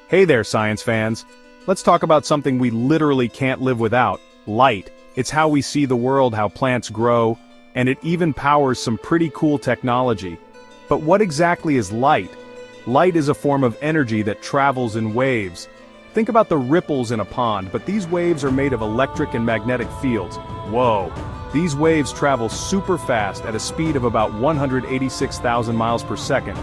Hey there, science fans. Let's talk about something we literally can't live without: light. It's how we see the world, how plants grow, and it even powers some pretty cool technology. But what exactly is light? Light is a form of energy that travels in waves. Think about the ripples in a pond, but these waves are made of electric and magnetic fields. Whoa! These waves travel super fast at a speed of about 186,000 miles per second.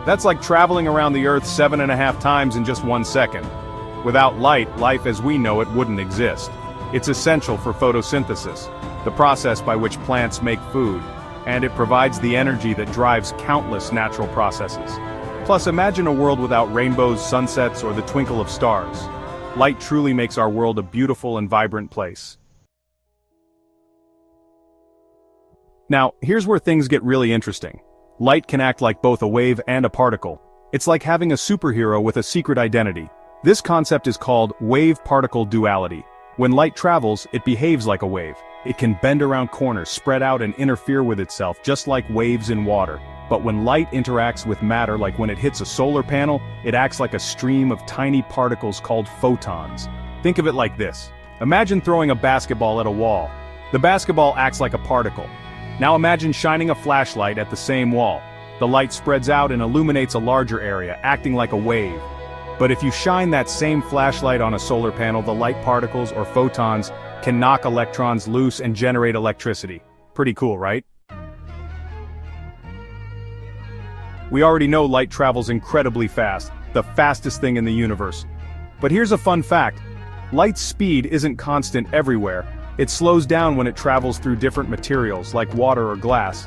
That's like traveling around the Earth 7.5 times in just 1 second. Without light, life as we know it wouldn't exist. It's essential for photosynthesis, the process by which plants make food, and it provides the energy that drives countless natural processes. Plus, imagine a world without rainbows, sunsets, or the twinkle of stars. Light truly makes our world a beautiful and vibrant place. Now, here's where things get really interesting. Light can act like both a wave and a particle. It's like having a superhero with a secret identity. This concept is called wave-particle duality. When light travels, it behaves like a wave. It can bend around corners, spread out and interfere with itself, just like waves in water. But when light interacts with matter, like when it hits a solar panel, it acts like a stream of tiny particles called photons. Think of it like this. Imagine throwing a basketball at a wall. The basketball acts like a particle. Now imagine shining a flashlight at the same wall. The light spreads out and illuminates a larger area, acting like a wave. But if you shine that same flashlight on a solar panel, the light particles, or photons, can knock electrons loose and generate electricity. Pretty cool, right? We already know light travels incredibly fast, the fastest thing in the universe. But here's a fun fact. Light's speed isn't constant everywhere. It slows down when it travels through different materials, like water or glass.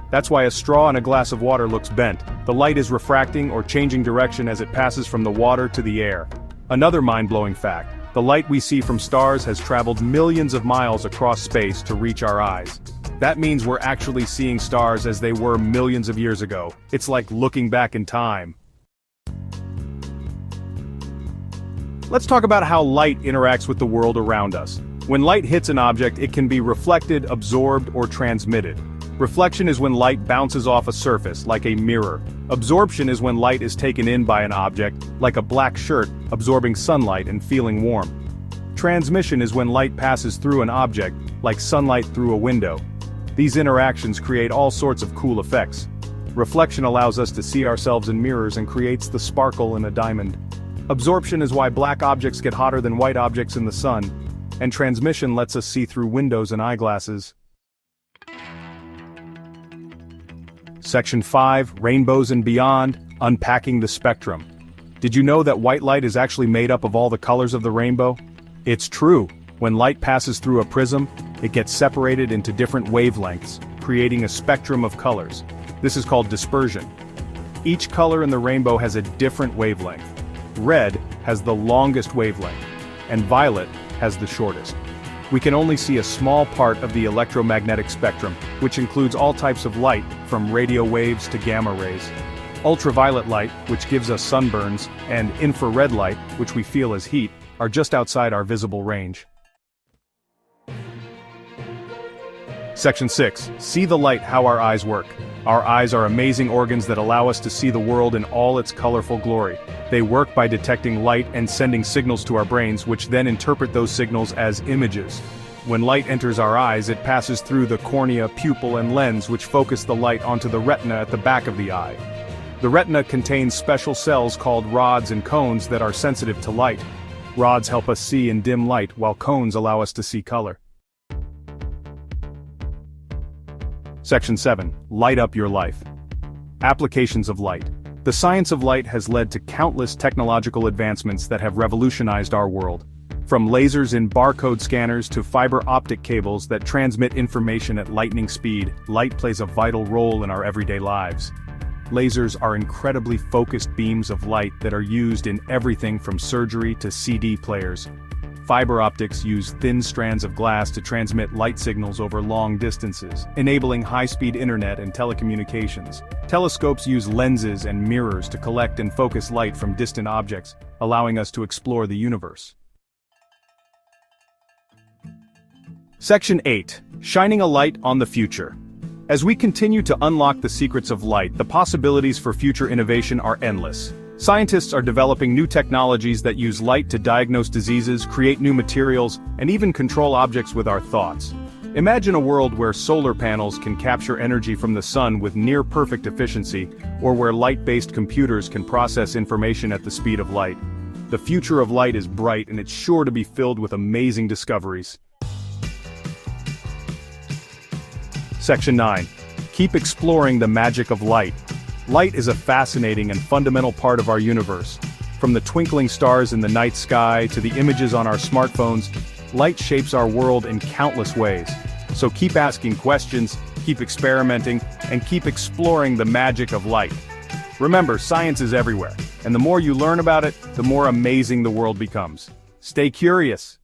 That's why a straw in a glass of water looks bent. The light is refracting or changing direction as it passes from the water to the air. Another mind-blowing fact: the light we see from stars has traveled millions of miles across space to reach our eyes. That means we're actually seeing stars as they were millions of years ago. It's like looking back in time. Let's talk about how light interacts with the world around us. When light hits an object, it can be reflected, absorbed, or transmitted. Reflection is when light bounces off a surface, like a mirror. Absorption is when light is taken in by an object, like a black shirt, absorbing sunlight and feeling warm. Transmission is when light passes through an object, like sunlight through a window. These interactions create all sorts of cool effects. Reflection allows us to see ourselves in mirrors and creates the sparkle in a diamond. Absorption is why black objects get hotter than white objects in the sun. And transmission lets us see through windows and eyeglasses. Section 5, Rainbows and Beyond, Unpacking the Spectrum. Did you know that white light is actually made up of all the colors of the rainbow? It's true. When light passes through a prism, it gets separated into different wavelengths, creating a spectrum of colors. This is called dispersion. Each color in the rainbow has a different wavelength. Red has the longest wavelength, and violet has the shortest. We can only see a small part of the electromagnetic spectrum, which includes all types of light, from radio waves to gamma rays. Ultraviolet light, which gives us sunburns, and infrared light, which we feel as heat, are just outside our visible range. Section 6. See the light, how our eyes work. Our eyes are amazing organs that allow us to see the world in all its colorful glory. They work by detecting light and sending signals to our brains, which then interpret those signals as images. When light enters our eyes, it passes through the cornea, pupil, and lens, which focus the light onto the retina at the back of the eye. The retina contains special cells called rods and cones that are sensitive to light. Rods help us see in dim light, while cones allow us to see color. Section 7. Light up your life. Applications of light. The science of light has led to countless technological advancements that have revolutionized our world. From lasers in barcode scanners to fiber optic cables that transmit information at lightning speed, light plays a vital role in our everyday lives. Lasers are incredibly focused beams of light that are used in everything from surgery to CD players. Fiber optics use thin strands of glass to transmit light signals over long distances, enabling high-speed internet and telecommunications. Telescopes use lenses and mirrors to collect and focus light from distant objects, allowing us to explore the universe. Section 8. Shining a light on the future. As we continue to unlock the secrets of light, the possibilities for future innovation are endless. Scientists are developing new technologies that use light to diagnose diseases, create new materials, and even control objects with our thoughts. Imagine a world where solar panels can capture energy from the sun with near-perfect efficiency, or where light-based computers can process information at the speed of light. The future of light is bright, and it's sure to be filled with amazing discoveries. Section 9. Keep exploring the magic of light. Light is a fascinating and fundamental part of our universe. From the twinkling stars in the night sky to the images on our smartphones, light shapes our world in countless ways. So keep asking questions, keep experimenting, and keep exploring the magic of light. Remember, science is everywhere, and the more you learn about it, the more amazing the world becomes. Stay curious.